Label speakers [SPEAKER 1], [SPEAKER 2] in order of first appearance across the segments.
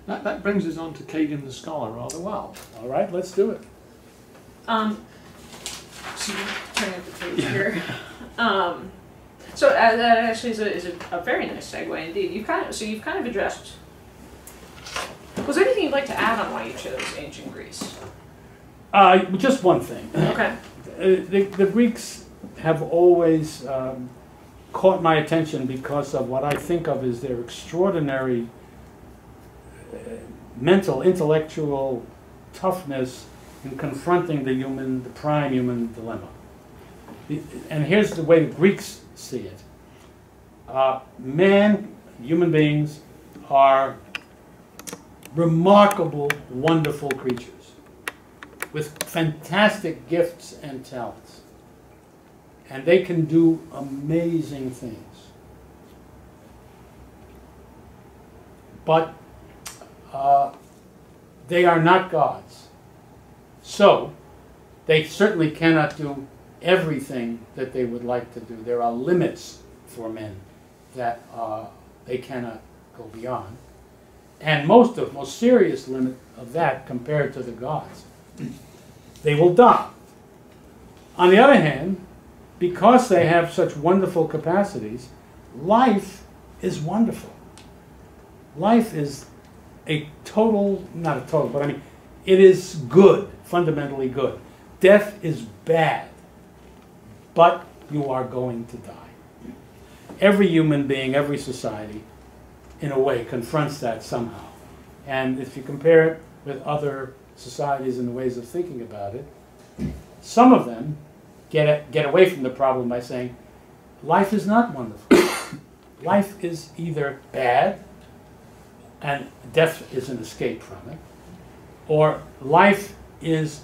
[SPEAKER 1] That brings us on to Kagan the scholar rather well.
[SPEAKER 2] All right, let's do it.
[SPEAKER 3] So turning up the page here. So that actually is a very nice segue indeed. You've kind of addressed. Was there anything you'd like to add on why you chose ancient Greece?
[SPEAKER 2] Just one thing.
[SPEAKER 3] Okay.
[SPEAKER 2] The Greeks have always caught my attention because of what I think of as their extraordinary mental, intellectual toughness in confronting the prime human dilemma. And here's the way the Greeks see it. Human beings, are remarkable, wonderful creatures with fantastic gifts and talents. And they can do amazing things. But they are not gods. So they certainly cannot do everything that they would like to do. There are limits for men that they cannot go beyond. And most serious limit of that compared to the gods, they will die. On the other hand, because they have such wonderful capacities, life is wonderful. Life is a total, not a total, but I mean, it is good, fundamentally good. Death is bad, but you are going to die. Every human being, every society, in a way, confronts that somehow. And if you compare it with other societies and the ways of thinking about it, some of them get away from the problem by saying, life is not wonderful. Life is either bad, and death is an escape from it, or life is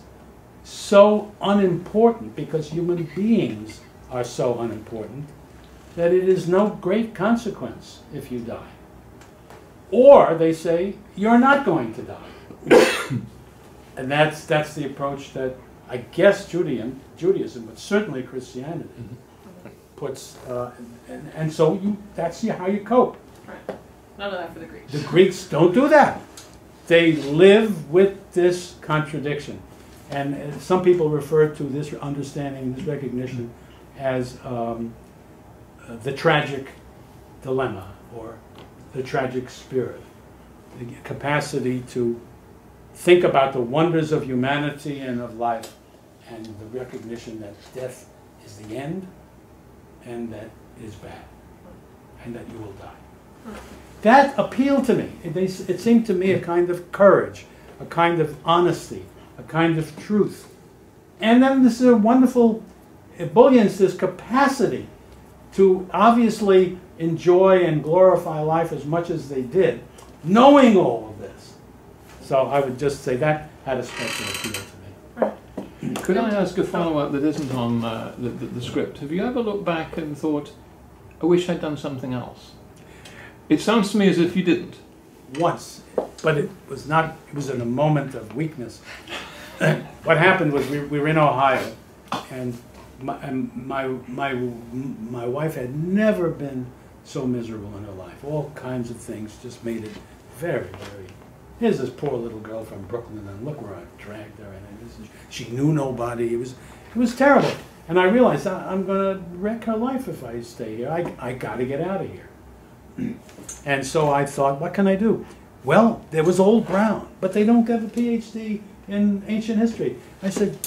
[SPEAKER 2] so unimportant because human beings are so unimportant that it is no great consequence if you die. Or they say, you're not going to die. And that's the approach that I guess Judaism, but certainly Christianity, puts, and so that's how you cope.
[SPEAKER 3] Right. None of that for the Greeks.
[SPEAKER 2] The Greeks don't do that. They live with this contradiction. And some people refer to this understanding, this recognition, as the tragic dilemma, or the tragic spirit. The capacity to think about the wonders of humanity and of life, and the recognition that death is the end, and that it is bad, and that you will die. That appealed to me. It seemed to me a kind of courage, a kind of honesty, a kind of truth. And then this is a wonderful ebullience, this capacity to obviously enjoy and glorify life as much as they did, knowing all of this. So I would just say that had a special appeal to me.
[SPEAKER 1] Could I ask a follow-up that isn't on the script? Have you ever looked back and thought, I wish I'd done something else? It sounds to me as if you didn't. Once,
[SPEAKER 2] but it was not. It was in a moment of weakness. What happened was we were in Ohio, and my wife had never been so miserable in her life. All kinds of things just made it very, very. Here's this poor little girl from Brooklyn, and look where I dragged her in. She knew nobody. It was terrible. And I realized I'm going to wreck her life if I stay here. I got to get out of here. And so I thought, what can I do? Well, there was Old Brown, but they don't have a PhD in ancient history. I said,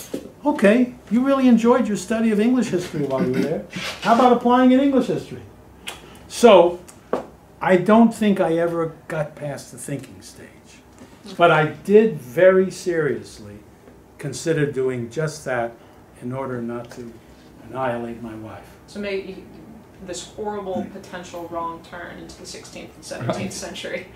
[SPEAKER 2] okay, you really enjoyed your study of English history while you were there. How about applying in English history? So I don't think I ever got past the thinking stage. But I did very seriously consider doing just that in order not to annihilate my wife.
[SPEAKER 3] So maybe this horrible potential wrong turn into the 16th and 17th century.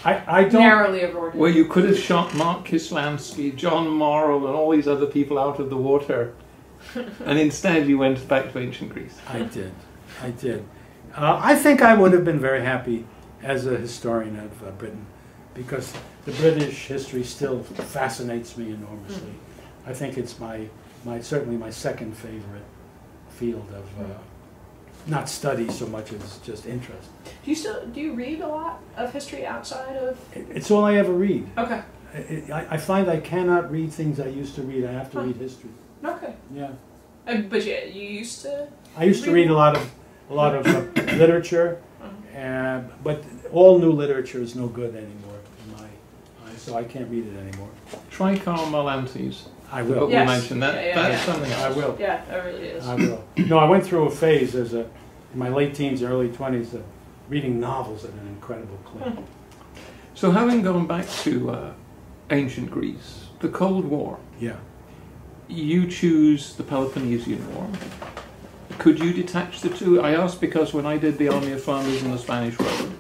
[SPEAKER 2] I don't
[SPEAKER 3] narrowly avoided.
[SPEAKER 1] Well, you could have shot Mark Kislansky, John Morrill, and all these other people out of the water, and instead you went back to ancient Greece.
[SPEAKER 2] I did. I think I would have been very happy as a historian of Britain, because the British history still fascinates me enormously. I think it's certainly my second favorite field not study so much as just interest.
[SPEAKER 3] Do you read a lot of history outside of?
[SPEAKER 2] It's all I ever read.
[SPEAKER 3] Okay.
[SPEAKER 2] I find I cannot read things I used to read. I have to read history.
[SPEAKER 3] Okay.
[SPEAKER 2] Yeah.
[SPEAKER 3] But you used to.
[SPEAKER 2] I used to read a lot of literature, but all new literature is no good anymore in my eyes, so I can't read it anymore.
[SPEAKER 1] Try Karl Marlantes.
[SPEAKER 2] I
[SPEAKER 1] The book
[SPEAKER 2] will.
[SPEAKER 1] we
[SPEAKER 3] Yes.
[SPEAKER 1] mentioned. That's something else.
[SPEAKER 2] I will.
[SPEAKER 3] Yeah, it really is.
[SPEAKER 2] I will. No, I went through a phase in my late teens, early 20s, of reading novels at an incredible clip.
[SPEAKER 1] So having gone back to ancient Greece, the Cold War,
[SPEAKER 2] Yeah.
[SPEAKER 1] you choose the Peloponnesian War. Could you detach the two? I ask because when I did the Army of Flanders and the Spanish Road,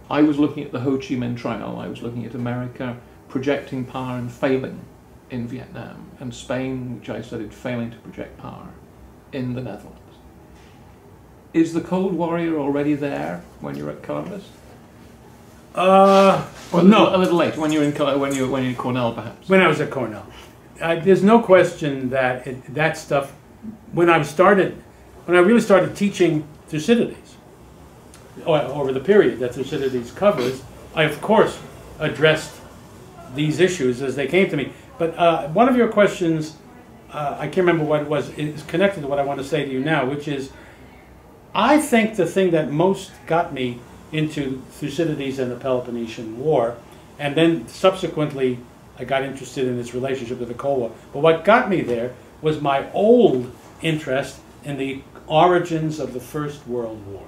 [SPEAKER 1] I was looking at the Ho Chi Minh Trail, I was looking at America projecting power and failing in Vietnam, and Spain, which I studied, failing to project power in the Netherlands. Is the Cold Warrior already there when you're at Columbus? Or
[SPEAKER 2] no.
[SPEAKER 1] A little later, when you're in Cornell, perhaps.
[SPEAKER 2] When I was at Cornell, there's no question that that stuff. When I really started teaching Thucydides, over the period that Thucydides covers, I of course addressed these issues as they came to me. But one of your questions, I can't remember what it was, is connected to what I want to say to you now, which is, I think the thing that most got me into Thucydides and the Peloponnesian War, and then subsequently I got interested in its relationship with the Cold War. But what got me there was my old interest in the origins of the First World War.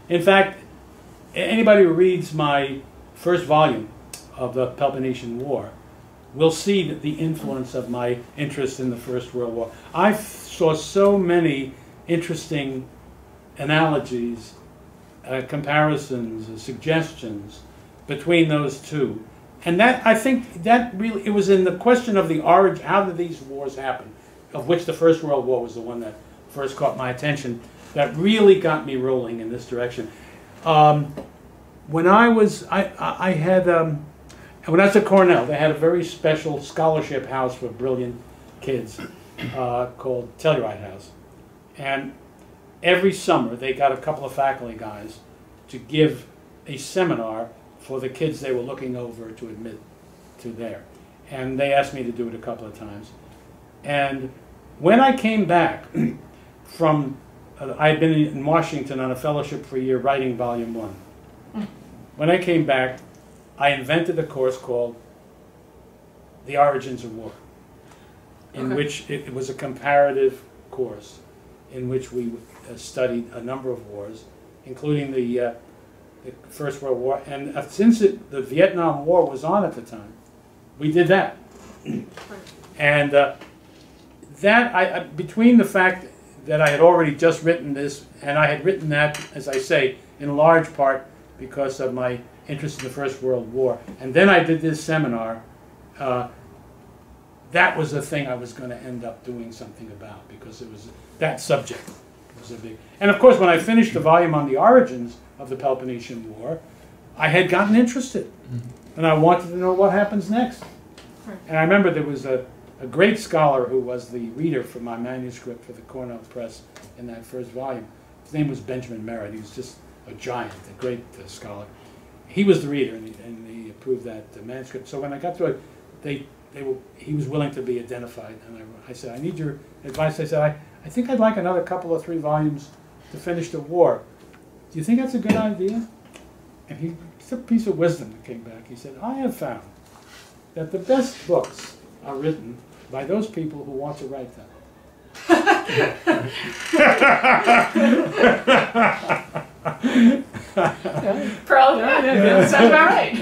[SPEAKER 2] In fact, anybody who reads my first volume of the Peloponnesian War will see that the influence of my interest in the First World War. I saw so many interesting analogies, comparisons, suggestions between those two. And that, I think, that really, it was in the question of the origin, how did these wars happen, of which the First World War was the one that first caught my attention, that really got me rolling in this direction. When I was at Cornell, they had a very special scholarship house for brilliant kids called Telluride House. And every summer they got a couple of faculty guys to give a seminar for the kids they were looking over to admit to there. And they asked me to do it a couple of times. And when I came back from, I had been in Washington on a fellowship for a year writing volume 1. When I came back, I invented a course called The Origins of War, in which it was a comparative course in which we studied a number of wars, including the First World War. And since the Vietnam War was on at the time, we did that. And between the fact that I had already just written this, and I had written that, as I say, in large part because of my interest in the First World War, and then I did this seminar, that was the thing I was going to end up doing something about, because it was that subject was a big. And of course, when I finished the volume on the origins of the Peloponnesian War, I had gotten interested, and I wanted to know what happens next. And I remember there was a great scholar who was the reader for my manuscript for the Cornell Press in that first volume. His name was Benjamin Merritt. He was just a giant, a great scholar. He was the reader, and he approved that manuscript. So when I got to it, he was willing to be identified. And I said, I need your advice. I said, I think I'd like another couple or 3 volumes to finish the war. Do you think that's a good idea? And it's a piece of wisdom that came back. He said, I have found that the best books are written by those people who want to write them.
[SPEAKER 3] Probably, that sounds about right.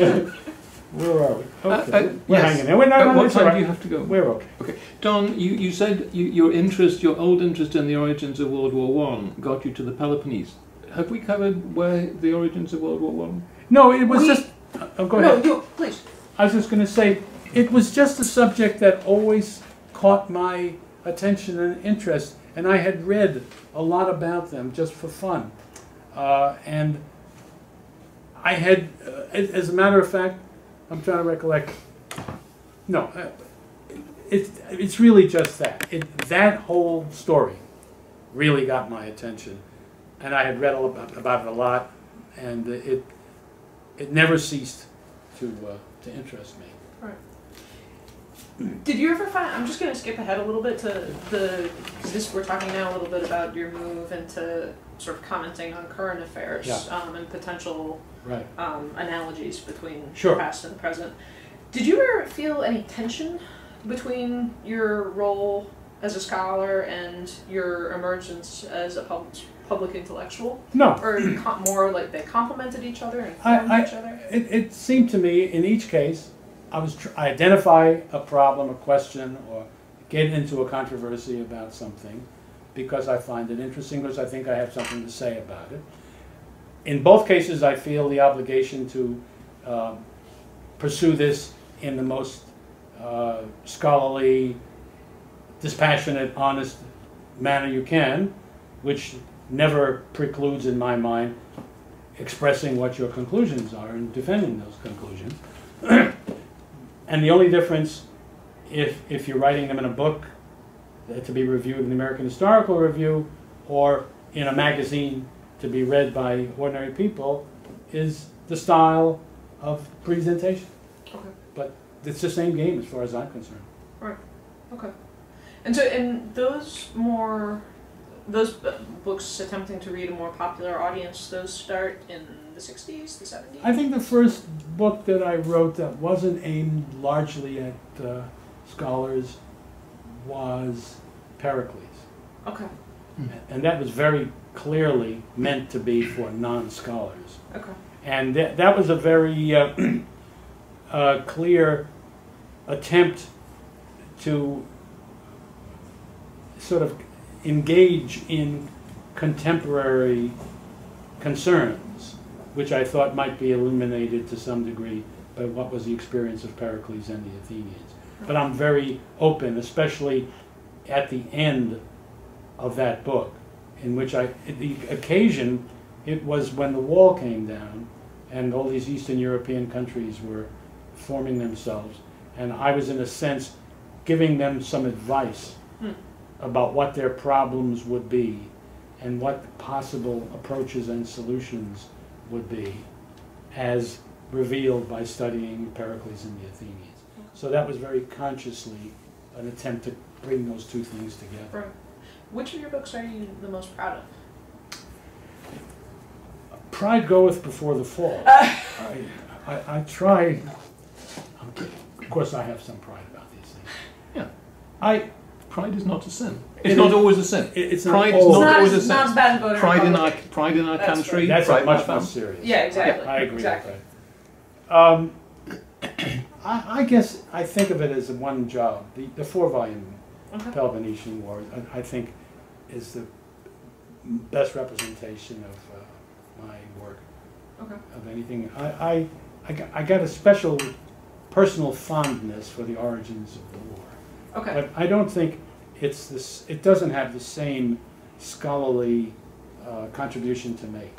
[SPEAKER 2] Where are we? Okay. We're
[SPEAKER 1] yes.
[SPEAKER 2] hanging there.
[SPEAKER 1] What time do you have to go?
[SPEAKER 2] We're okay.
[SPEAKER 1] Okay, Don, you said your old interest in the origins of World War I got you to the Peloponnese. Have we covered where the origins of World War I?
[SPEAKER 2] No, it was just. Go ahead.
[SPEAKER 3] No, please.
[SPEAKER 2] I was just going to say, it was just a subject that always caught my attention and interest, and I had read a lot about them just for fun. And I had, as a matter of fact, I'm trying to recollect. No, it's really just that. That whole story really got my attention. And I had read about it a lot, and it never ceased to interest me.
[SPEAKER 3] Right. Did you ever find, I'm just going to skip ahead a little bit to because we're talking now a little bit about your move into sort of commenting on current affairs,
[SPEAKER 2] Yeah.
[SPEAKER 3] And potential
[SPEAKER 2] Right.
[SPEAKER 3] Analogies between
[SPEAKER 2] Sure.
[SPEAKER 3] the past and the present. Did you ever feel any tension between your role as a scholar and your emergence as a public intellectual?
[SPEAKER 2] No.
[SPEAKER 3] Or more like they complemented each other and informed each other?
[SPEAKER 2] It seemed to me in each case, I identify a problem, a question, or get into a controversy about something because I find it interesting, because I think I have something to say about it. In both cases, I feel the obligation to pursue this in the most scholarly, dispassionate, honest manner you can, which never precludes, in my mind, expressing what your conclusions are and defending those conclusions. And the only difference, if you're writing them in a book to be reviewed in the American Historical Review or in a magazine to be read by ordinary people, is the style of presentation.
[SPEAKER 3] Okay.
[SPEAKER 2] But it's the same game as far as I'm concerned.
[SPEAKER 3] Right. Okay. And so, in those books attempting to read a more popular audience, those start in the 60s, the 70s?
[SPEAKER 2] I think the first book that I wrote that wasn't aimed largely at scholars was Pericles.
[SPEAKER 3] Okay.
[SPEAKER 2] And that was very clearly meant to be for non-scholars.
[SPEAKER 3] Okay.
[SPEAKER 2] And that was a very clear attempt to sort of engage in contemporary concerns, which I thought might be illuminated to some degree by what was the experience of Pericles and the Athenians. But I'm very open, especially at the end of that book, in which the occasion, it was when the wall came down and all these Eastern European countries were forming themselves, and I was in a sense giving them some advice about what their problems would be and what possible approaches and solutions would be as revealed by studying Pericles and the Athenians. So that was very consciously an attempt to bring those two things together.
[SPEAKER 3] Right. Which of your books are you the most proud of?
[SPEAKER 2] Pride goeth before the fall. I try. I'm kidding. Of course, I have some pride about these things.
[SPEAKER 1] Yeah. Pride is not a sin. It's not always a sin.
[SPEAKER 2] It's
[SPEAKER 1] pride
[SPEAKER 2] not
[SPEAKER 1] is not
[SPEAKER 2] always.
[SPEAKER 1] always a
[SPEAKER 3] It's
[SPEAKER 1] sin.
[SPEAKER 3] not as bad as voting
[SPEAKER 1] Pride in
[SPEAKER 3] Republican.
[SPEAKER 1] our
[SPEAKER 3] That's
[SPEAKER 1] country.
[SPEAKER 2] That's
[SPEAKER 1] pride
[SPEAKER 2] much
[SPEAKER 1] in our
[SPEAKER 2] more
[SPEAKER 1] family.
[SPEAKER 2] serious.
[SPEAKER 3] Yeah, exactly.
[SPEAKER 2] I agree
[SPEAKER 3] Exactly.
[SPEAKER 2] with that. I guess I think of it as one job. The 4-volume Peloponnesian War, I think, is the best representation of my work.
[SPEAKER 3] Okay.
[SPEAKER 2] Of anything. I got a special personal fondness for the origins of the war.
[SPEAKER 3] Okay.
[SPEAKER 2] But I don't think it's this. It doesn't have the same scholarly contribution to make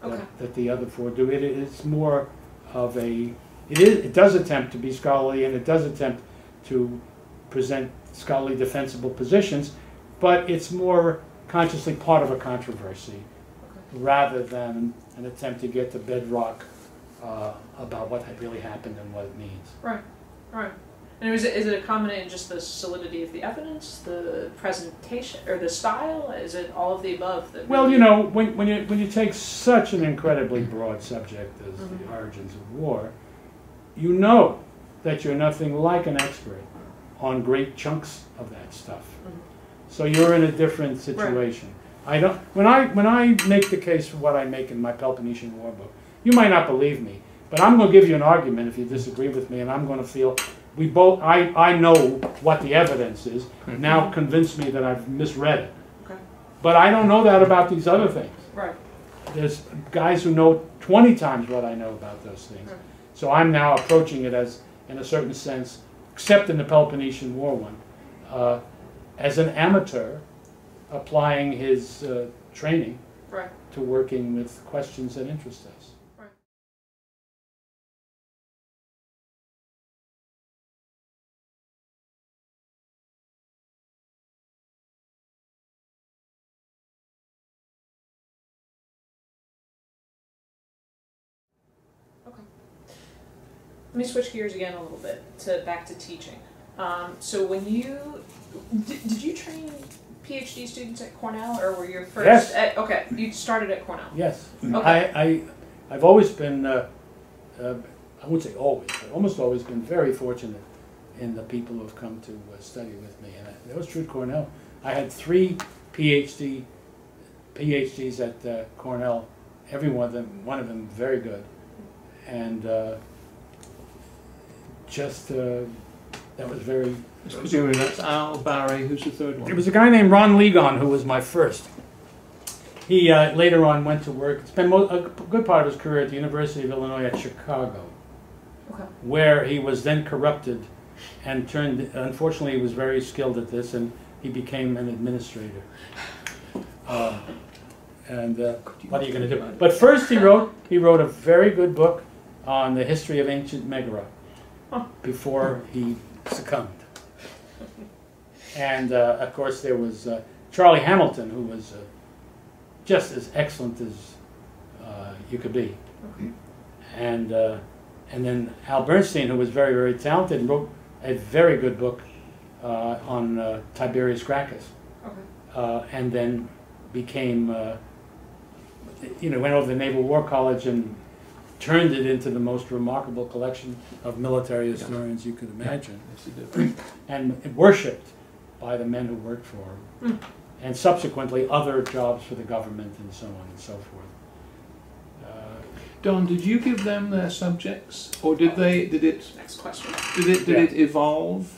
[SPEAKER 2] that the other 4 do. It's more of a. It does attempt to be scholarly, and it does attempt to present scholarly defensible positions, but it's more consciously part of a controversy rather than an attempt to get to bedrock about what had really happened and what it means.
[SPEAKER 3] Right. Right. And is it a combination just the solidity of the evidence, the presentation, or the style? Is it all of the above?
[SPEAKER 2] Well, you know, when you take such an incredibly broad subject as the origins of war, you know that you're nothing like an expert on great chunks of that stuff. So you're in a different situation. Right. When I make the case for what I make in my Peloponnesian War book, you might not believe me, but I'm going to give you an argument if you disagree with me, and I'm going to feel I know what the evidence is. Now convince me that I've misread it.
[SPEAKER 3] Okay.
[SPEAKER 2] But I don't know that about these other things.
[SPEAKER 3] Right.
[SPEAKER 2] There's guys who know 20 times what I know about those things.
[SPEAKER 3] Right.
[SPEAKER 2] So I'm now approaching it as, in a certain sense, except in the Peloponnesian War one, as an amateur applying his training to working with questions that interest us.
[SPEAKER 3] Let me switch gears again a little bit to back to teaching. So when you did you train PhD students at Cornell, or were you first?
[SPEAKER 2] Yes.
[SPEAKER 3] Okay, you started at Cornell.
[SPEAKER 2] Yes.
[SPEAKER 3] Okay.
[SPEAKER 2] I've always been, I wouldn't say always, but almost always been very fortunate in the people who have come to study with me. And that was true at Cornell. I had 3 PhDs at Cornell. Every one of them very good. And that was very...
[SPEAKER 1] Presumably that's Al, Barry, who's the third one?
[SPEAKER 2] It was a guy named Ron Ligon who was my first. He later on went to work, spent a good part of his career at the University of Illinois at Chicago,
[SPEAKER 3] Okay.
[SPEAKER 2] where he was then corrupted and turned, unfortunately he was very skilled at this, and he became an administrator. What are you going to do? But first he wrote a very good book on the history of ancient Megara before he succumbed. And of course there was Charlie Hamilton, who was just as excellent as you could be.
[SPEAKER 3] Okay.
[SPEAKER 2] And then Al Bernstein, who was very, very talented, wrote a very good book on Tiberius Gracchus.
[SPEAKER 3] Okay.
[SPEAKER 2] And then became, went over to the Naval War College and turned it into the most remarkable collection of military historians you could imagine.
[SPEAKER 1] Yes,
[SPEAKER 2] And worshipped by the men who worked for him. And subsequently other jobs for the government and so on and so forth.
[SPEAKER 1] Don, did you give them their subjects, or did it
[SPEAKER 3] Next question.
[SPEAKER 1] did it evolve,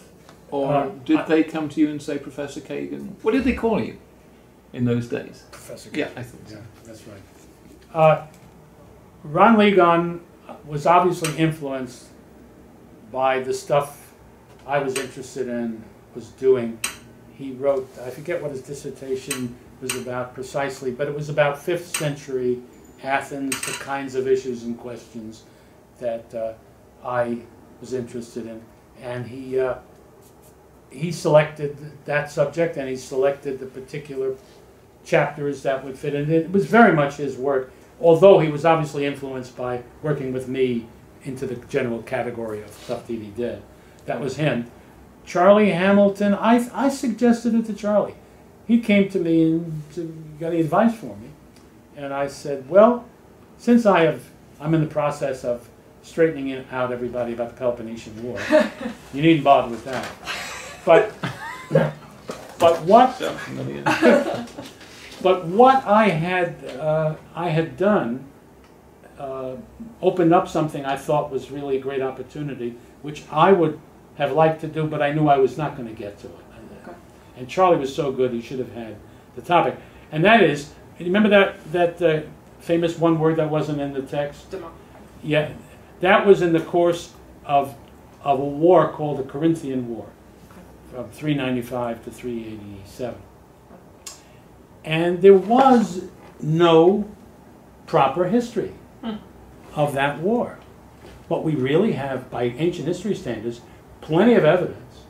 [SPEAKER 1] or did they come to you and say, Professor Kagan? What did they call you in those days?
[SPEAKER 2] Professor Kagan.
[SPEAKER 1] Yeah, I thought so.
[SPEAKER 2] Yeah, that's right. Ron Ligon was obviously influenced by the stuff I was interested in, was doing. He wrote, I forget what his dissertation was about precisely, but it was about 5th century Athens, the kinds of issues and questions that I was interested in. And he selected that subject, and he selected the particular chapters that would fit in. It was very much his work, although he was obviously influenced by working with me into the general category of stuff that he did. That was him. Charlie Hamilton, I suggested it to Charlie. He came to me and got any advice for me. And I said, well, since I'm in the process of straightening out everybody about the Peloponnesian War, you needn't bother with that. But what I had done opened up something I thought was really a great opportunity, which I would have liked to do, but I knew I was not going to get to it.
[SPEAKER 3] Okay.
[SPEAKER 2] And Charlie was so good, he should have had the topic. And that is, remember that famous one word that wasn't in the text?
[SPEAKER 3] Demo.
[SPEAKER 2] Yeah, that was in the course of a war called the Corinthian War, from 395 to 387. And there was no proper history of that war. But we really have, by ancient history standards, plenty of evidence.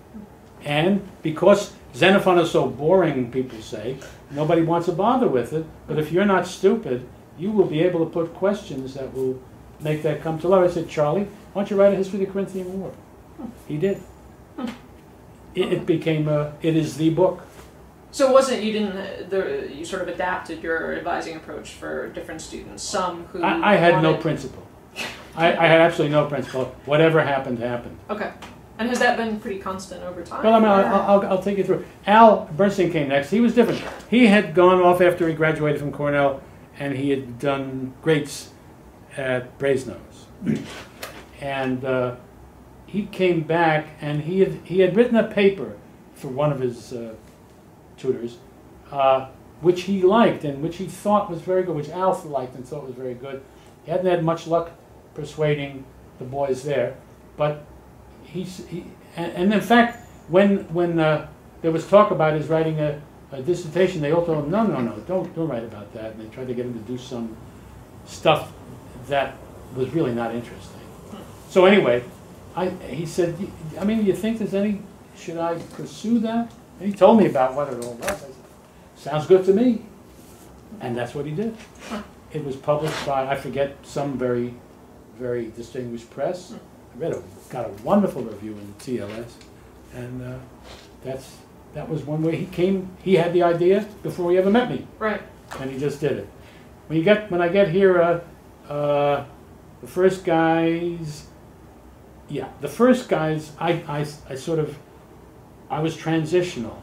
[SPEAKER 2] And because Xenophon is so boring, people say, nobody wants to bother with it. But if you're not stupid, you will be able to put questions that will make that come to life. I said, Charlie, why don't you write a history of the Corinthian War? He did. It became it is the book.
[SPEAKER 3] So it wasn't, you sort of adapted your advising approach for different students, some who
[SPEAKER 2] I had no principle. I had absolutely no principle. Whatever happened, happened.
[SPEAKER 3] Okay. And has that been pretty constant over time?
[SPEAKER 2] Well, I mean, I'll take you through. Al Bernstein came next. He was different. He had gone off after he graduated from Cornell, and he had done greats at Brasenose. And he came back, and he had written a paper for one of his tutors, which he liked and which he thought was very good, which Al liked and thought was very good. He hadn't had much luck persuading the boys there, but and in fact, when there was talk about his writing a dissertation, they all told him, no, don't write about that. And they tried to get him to do some stuff that was really not interesting. So anyway, he said, I mean, you think there's any, should I pursue that? And he told me about what it all was. I said, sounds good to me. And that's what he did. It was published by, I forget, some very, very distinguished press. got a wonderful review in TLS, and that was one way he had the idea before he ever met me.
[SPEAKER 3] Right.
[SPEAKER 2] And he just did it. When I get here, the first guys, I was transitional.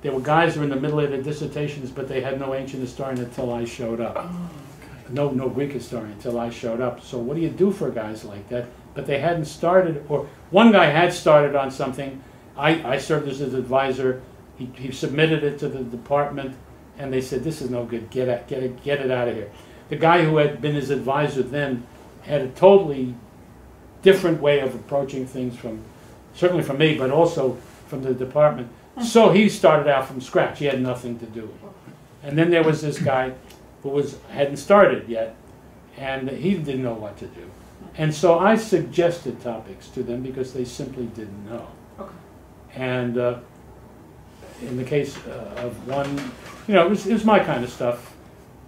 [SPEAKER 2] There were guys who were in the middle of their dissertations, but they had no ancient historian until I showed up.
[SPEAKER 1] Oh, okay.
[SPEAKER 2] No Greek historian until I showed up. So what do you do for guys like that? But they hadn't started, or one guy had started on something. I served as his advisor. He submitted it to the department, and they said, "This is no good. Get it out of here." The guy who had been his advisor then had a totally different way of approaching things, certainly from me, but also from the department. So he started out from scratch. He had nothing to do. And then there was this guy who hadn't started yet, and he didn't know what to do. And so I suggested topics to them because they simply didn't know.
[SPEAKER 3] Okay.
[SPEAKER 2] And in the case of one, it was my kind of stuff: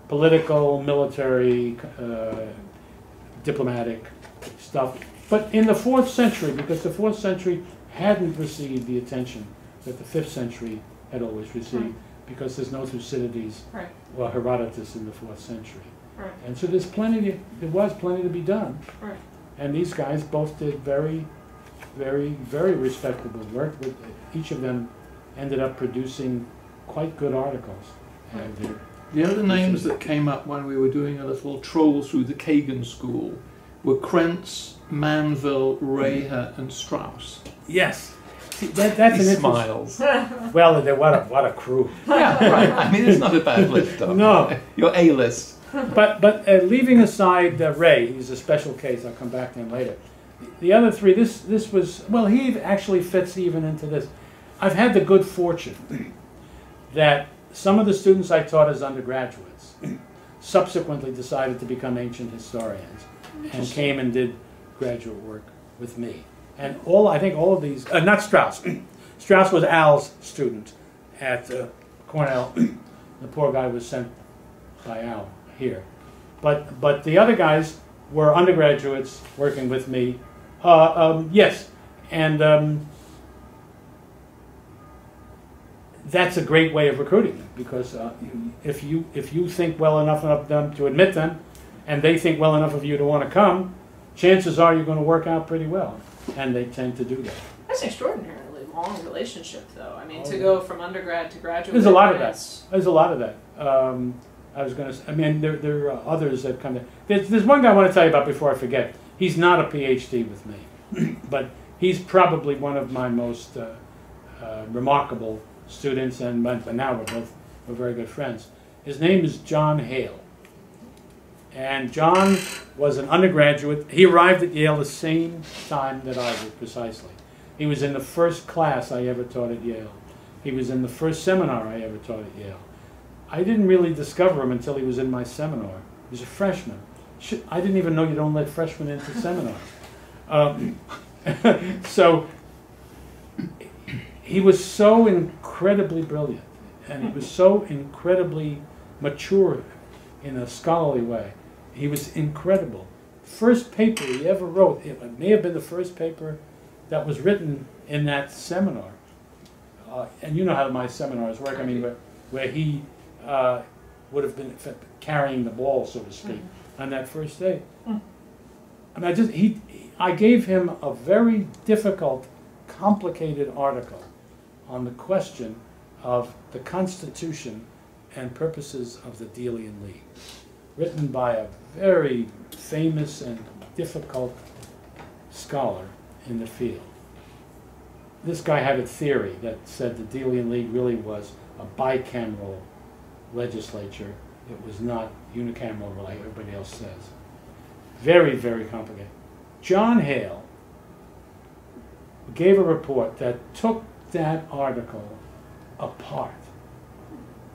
[SPEAKER 2] political, military, diplomatic stuff. But in the 4th century, because the 4th century hadn't received the attention that the 5th century had always received, because there's no Thucydides or Herodotus in the 4th century.
[SPEAKER 3] Right.
[SPEAKER 2] And so there was plenty to be done.
[SPEAKER 3] Right.
[SPEAKER 2] And these guys both did very, very, very respectable work. Each of them ended up producing quite good articles. And
[SPEAKER 1] the other names that came up when we were doing a little troll through the Kagan school were Krentz, Manville, Reher, and Strauss.
[SPEAKER 2] yes. See, that's
[SPEAKER 1] He
[SPEAKER 2] an
[SPEAKER 1] smiles.
[SPEAKER 2] Well, what a crew.
[SPEAKER 1] Yeah, right. I mean, it's not a bad list, though.
[SPEAKER 2] No.
[SPEAKER 1] Your A-list.
[SPEAKER 2] But leaving aside Ray, he's a special case. I'll come back to him later. The other three, this was, well, he actually fits even into this. I've had the good fortune that some of the students I taught as undergraduates subsequently decided to become ancient historians and came and did graduate work with me. And I think all of these, not Strauss. Strauss was Al's student at Cornell. The poor guy was sent by Al here. But the other guys were undergraduates working with me. Yes, and that's a great way of recruiting them, because if you think well enough of them to admit them, and they think well enough of you to want to come, chances are you're going to work out pretty well. And they tend to do that.
[SPEAKER 3] That's an extraordinarily long relationship, though. I mean, to go from undergrad to graduate.
[SPEAKER 2] There's a lot of that. There's a lot of that. I was going to. I mean, there are others that come in. There's one guy I want to tell you about before I forget. He's not a PhD with me, but he's probably one of my most remarkable students, and now we're very good friends. His name is John Hale. And John was an undergraduate. He arrived at Yale the same time that I did, precisely. He was in the first class I ever taught at Yale. He was in the first seminar I ever taught at Yale. I didn't really discover him until he was in my seminar. He was a freshman. I didn't even know you don't let freshmen into seminars. So he was so incredibly brilliant, and he was so incredibly mature in a scholarly way. He was incredible. First paper he ever wrote, it may have been the first paper that was written in that seminar. And you know how my seminars work. I mean, where he would have been carrying the ball, so to speak, on that first day. I mean, I gave him a very difficult, complicated article on the question of the Constitution and purposes of the Delian League, written by a very famous and difficult scholar in the field. This guy had a theory that said the Delian League really was a bicameral legislature. It was not unicameral like everybody else says. Very, very complicated. John Hale gave a report that took that article apart,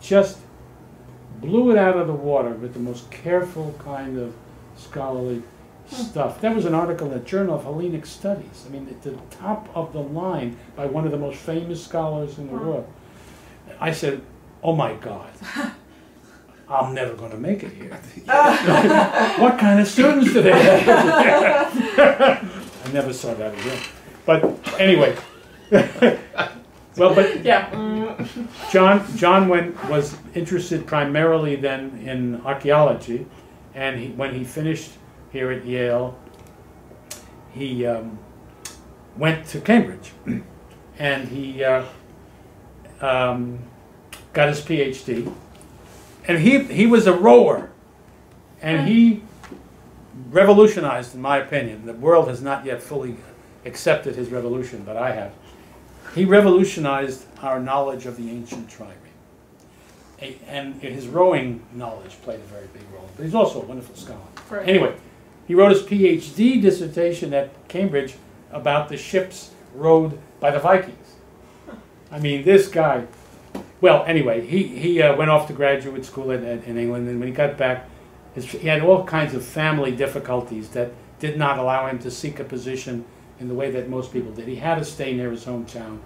[SPEAKER 2] just blew it out of the water with the most careful kind of scholarly stuff. That was an article in the Journal of Hellenic Studies. I mean, at the top of the line by one of the most famous scholars in the world. I said, oh my God, I'm never going to make it here. What kind of students do they have? I never saw that again. But anyway, well, but
[SPEAKER 3] Yeah.
[SPEAKER 2] John was interested primarily then in archaeology, and when he finished here at Yale, he went to Cambridge, and he got his PhD, and he was a rower, and he revolutionized, in my opinion. The world has not yet fully accepted his revolution, but I have. He revolutionized our knowledge of the ancient trireme. And his rowing knowledge played a very big role. But he's also a wonderful scholar.
[SPEAKER 3] Right.
[SPEAKER 2] Anyway, he wrote his PhD dissertation at Cambridge about the ships rowed by the Vikings. I mean, this guy... Well, anyway, he went off to graduate school in England, and when he got back, he had all kinds of family difficulties that did not allow him to seek a position in the way that most people did. He had to stay near his hometown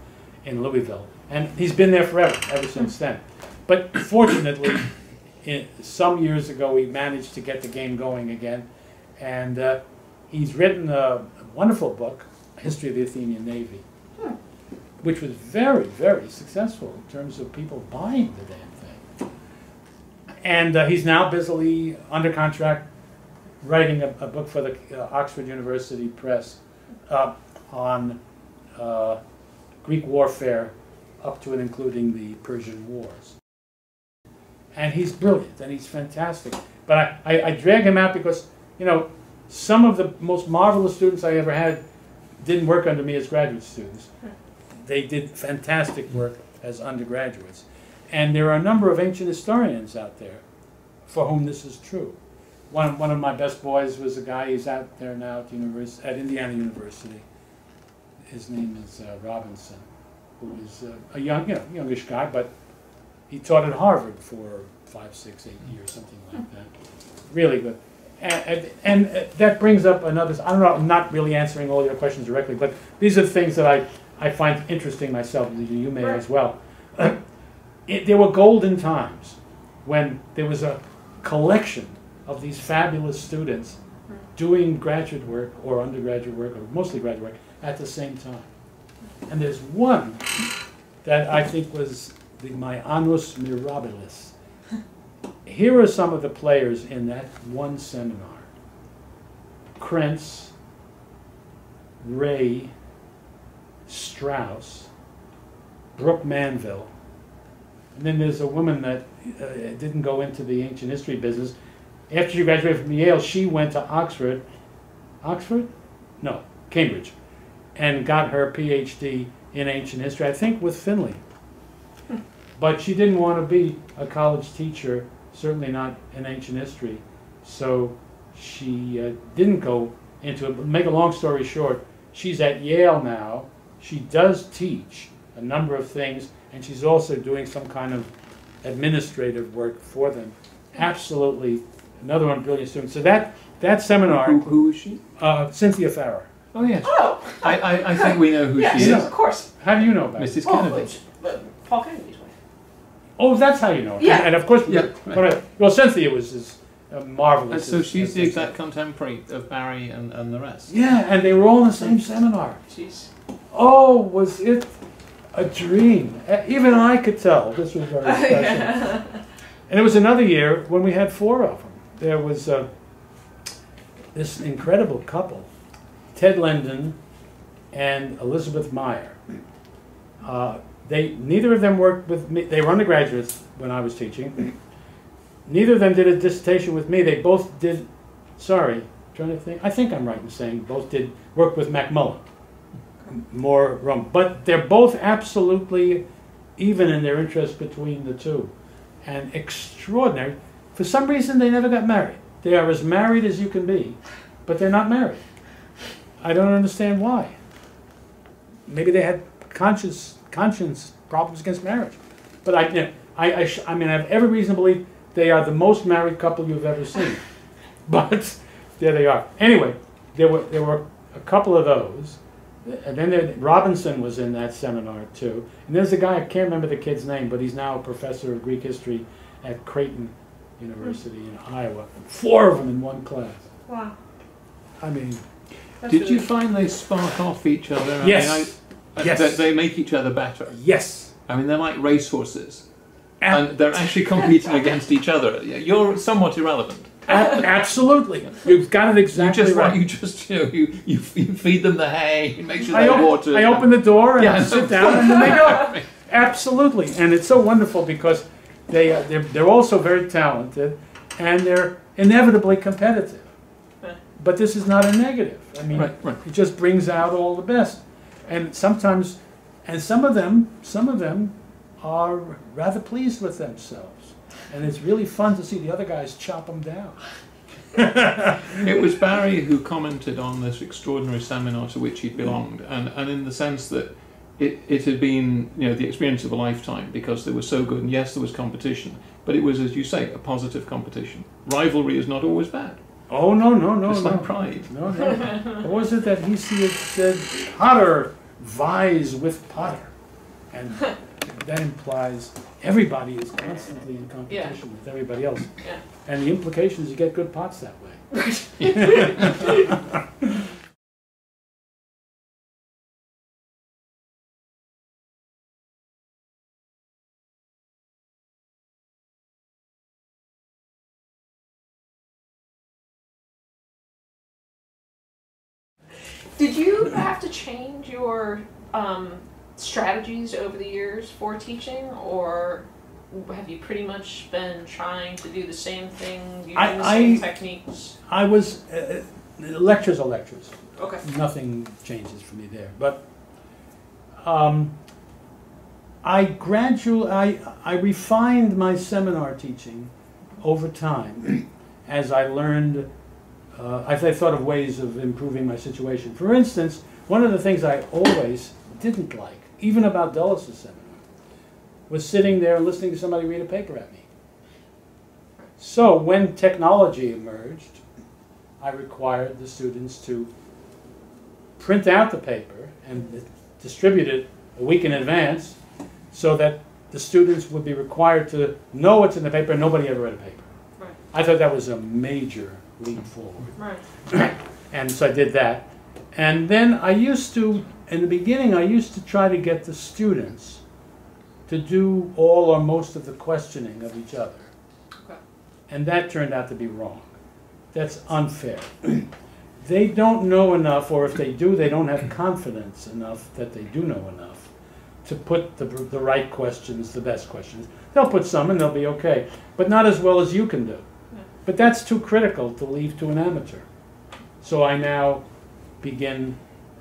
[SPEAKER 2] in Louisville, and he's been there forever, ever since then. But fortunately, some years ago, he managed to get the game going again, and he's written a wonderful book, History of the Athenian Navy, which was very, very successful in terms of people buying the damn thing. And he's now busily under contract writing a book for the Oxford University Press on Greek warfare up to and including the Persian Wars. And he's brilliant, and he's fantastic. But I drag him out because, you know, some of the most marvelous students I ever had didn't work under me as graduate students. They did fantastic work as undergraduates. And there are a number of ancient historians out there for whom this is true. One of my best boys was a guy, he's out there now at Indiana University. His name is Robinson, who is a youngish guy, but he taught at Harvard for 5, 6, 8 years, something like that. Really good. And that brings up another, I don't know, I'm not really answering all your questions directly, but these are things that I find interesting myself, you may as well. There were golden times when there was a collection of these fabulous students doing graduate work or undergraduate work, or mostly graduate work, at the same time. And there's one that I think was my annus mirabilis. Here are some of the players in that one seminar. Krentz, Ray, Strauss, Brooke Manville, and then there's a woman that didn't go into the ancient history business. After she graduated from Yale, she went to Cambridge, and got her PhD in ancient history, I think with Finley. But she didn't want to be a college teacher, certainly not in ancient history, so she didn't go into it. Make a long story short, she's at Yale now. She does teach a number of things, and she's also doing some kind of administrative work for them. Absolutely, another one brilliant student. So that seminar.
[SPEAKER 1] Who is she?
[SPEAKER 2] Cynthia Farrer.
[SPEAKER 1] Oh yes.
[SPEAKER 3] Oh.
[SPEAKER 1] I think we know who she is.
[SPEAKER 3] Of course.
[SPEAKER 2] How do you know about her?
[SPEAKER 1] Mrs. Kennedy.
[SPEAKER 3] Paul Kennedy's wife.
[SPEAKER 2] Oh, that's how you know her.
[SPEAKER 3] Yeah.
[SPEAKER 2] And of course,
[SPEAKER 1] Yeah.
[SPEAKER 2] well, Cynthia was marvelous.
[SPEAKER 1] And so she's the exact contemporary of Barry and the rest.
[SPEAKER 2] Yeah, and they were all in the same seminar.
[SPEAKER 3] Jeez.
[SPEAKER 2] Oh, was it a dream? Even I could tell this was very special. And it was another year when we had 4 of them. There was this incredible couple, Ted Linden and Elizabeth Meyer. Neither of them worked with me. They were undergraduates when I was teaching. Neither of them did a dissertation with me. They both did, trying to think. I think I'm right in saying both did work with Macmillan. More Rome. But they're both absolutely even in their interest between the two. And extraordinary. For some reason, they never got married. They are as married as you can be, but they're not married. I don't understand why. Maybe they had conscience problems against marriage. But I mean, I have every reason to believe they are the most married couple you've ever seen. But there they are. Anyway, there were a couple of those. And then Robinson was in that seminar too. And there's a guy, I can't remember the kid's name, but he's now a professor of Greek history at Creighton University in Iowa. 4 of them in one class.
[SPEAKER 3] Wow.
[SPEAKER 2] I mean,
[SPEAKER 1] Did you find they spark off each other?
[SPEAKER 2] Yes. Yes.
[SPEAKER 1] They make each other better.
[SPEAKER 2] Yes.
[SPEAKER 1] I mean, they're like racehorses. And they're actually competing against each other. You're somewhat irrelevant.
[SPEAKER 2] Absolutely. You've got it exactly right.
[SPEAKER 1] You feed them the hay, make sure they're watered.
[SPEAKER 2] I open the door and sit down and then they go. Absolutely. And it's so wonderful because they're also very talented and they're inevitably competitive. But this is not a negative. I mean, it just brings out all the best. And sometimes, and some of them are rather pleased with themselves. And it's really fun to see the other guys chop them down.
[SPEAKER 1] It was Barry who commented on this extraordinary seminar to which he'd belonged, and in the sense that it had been, the experience of a lifetime because they were so good, and yes, there was competition, but it was, as you say, a positive competition. Rivalry is not always bad.
[SPEAKER 2] Oh, no.
[SPEAKER 1] It's like pride.
[SPEAKER 2] No. What was it that he said? Potter vies with Potter. And that implies everybody is constantly in competition with everybody else.
[SPEAKER 3] Yeah.
[SPEAKER 2] And the implication is you get good pots that way.
[SPEAKER 3] Did you have to change your strategies over the years for teaching, or have you pretty much been trying to do the same thing, using the same techniques?
[SPEAKER 2] I was, lectures are lectures.
[SPEAKER 3] Okay.
[SPEAKER 2] Nothing changes for me there. But I refined my seminar teaching over time as I learned, as I thought of ways of improving my situation. For instance, one of the things I always didn't like, even about Dulles' seminar, was sitting there and listening to somebody read a paper at me. So when technology emerged, I required the students to print out the paper and distribute it a week in advance so that the students would be required to know what's in the paper and nobody ever read a paper.
[SPEAKER 3] Right.
[SPEAKER 2] I thought that was a major leap forward.
[SPEAKER 3] Right.
[SPEAKER 2] And so I did that. And then I used to, in the beginning, I used to try to get the students to do all or most of the questioning of each other.
[SPEAKER 3] Okay.
[SPEAKER 2] And that turned out to be wrong. That's unfair. They don't know enough, or if they do, they don't have confidence enough that they do know enough to put the right questions, the best questions. They'll put some and they'll be okay, but not as well as you can do. Yeah. But that's too critical to leave to an amateur. So I now begin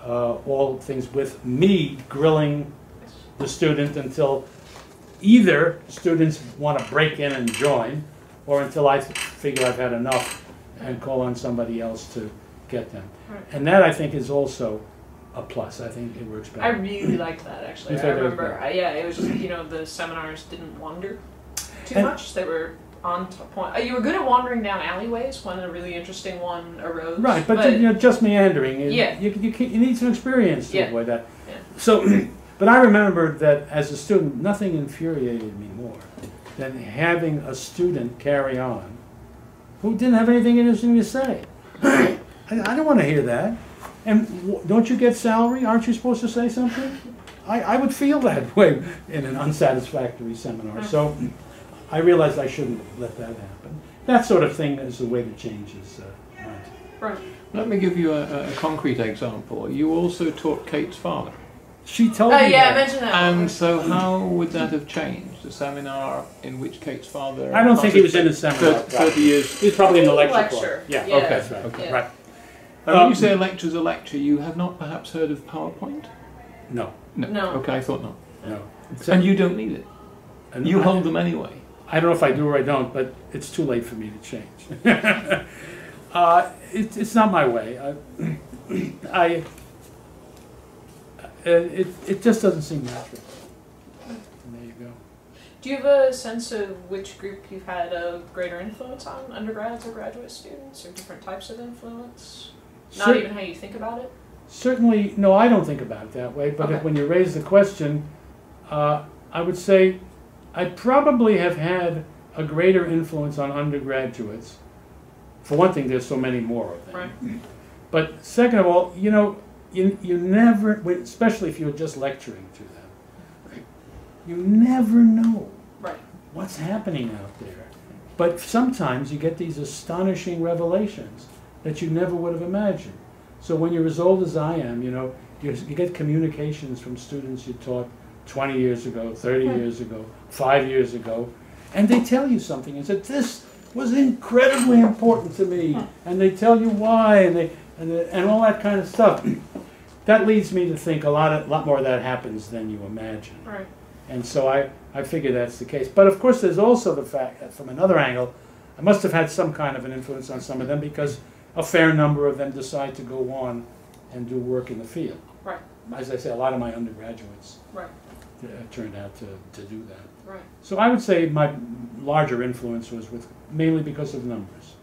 [SPEAKER 2] all things with me grilling the student until either students want to break in and join, or until I figure I've had enough and call on somebody else to get them. Right. And that, I think, is also a plus. I think it works better.
[SPEAKER 3] I really liked that, actually. I remember, it was just, the seminars didn't wander too much. They were on point. You were good at wandering down alleyways when a really interesting one arose.
[SPEAKER 2] Right, but just meandering. You need some experience to avoid that. Yeah. So, but I remembered that as a student, nothing infuriated me more than having a student carry on who didn't have anything interesting to say. I don't want to hear that. And don't you get salary? Aren't you supposed to say something? I would feel that way in an unsatisfactory seminar. So I realized I shouldn't let that happen. That sort of thing is the way the change is
[SPEAKER 3] right.
[SPEAKER 1] Let me give you a concrete example. You also taught Kate's father.
[SPEAKER 2] She told me
[SPEAKER 3] that. I mentioned that.
[SPEAKER 1] And so how would that have changed? A seminar in which Kate's father...
[SPEAKER 2] I don't think he was in the seminar.
[SPEAKER 1] 30 years.
[SPEAKER 2] He was probably in the lecture.
[SPEAKER 3] Yeah.
[SPEAKER 2] Okay, that's right. Okay. Right.
[SPEAKER 1] When you say a lecture's a lecture, you have not perhaps heard of PowerPoint?
[SPEAKER 2] No.
[SPEAKER 1] Okay, I thought not.
[SPEAKER 2] No.
[SPEAKER 1] And you don't need it. And you hold them anyway.
[SPEAKER 2] I don't know if I do or I don't, but it's too late for me to change. It's not my way. It just doesn't seem natural. There you go.
[SPEAKER 3] Do you have a sense of which group you've had a greater influence on, undergrads or graduate students, or different types of influence? Not even how you think about it?
[SPEAKER 2] Certainly, no, I don't think about it that way, but when you raise the question, I would say I probably have had a greater influence on undergraduates. For one thing, there's so many more of them. But second of all, you know, you never, especially if you're just lecturing to them, you never know
[SPEAKER 3] Right.
[SPEAKER 2] what's happening out there. But sometimes you get these astonishing revelations that you never would have imagined. So when you're as old as I am, you know, you get communications from students you taught 20 years ago, 30 years ago, 5 years ago, and they tell you something and said, this was incredibly important to me, and they tell you why, and all that kind of stuff. That leads me to think a lot more of that happens than you imagine.
[SPEAKER 3] Right.
[SPEAKER 2] And so I figure that's the case. But of course there's also the fact that from another angle, I must have had some kind of an influence on some of them because a fair number of them decide to go on and do work in the field.
[SPEAKER 3] Right.
[SPEAKER 2] As I say, a lot of my undergraduates
[SPEAKER 3] Right.
[SPEAKER 2] turned out to do that.
[SPEAKER 3] Right.
[SPEAKER 2] So I would say my larger influence was mainly because of numbers.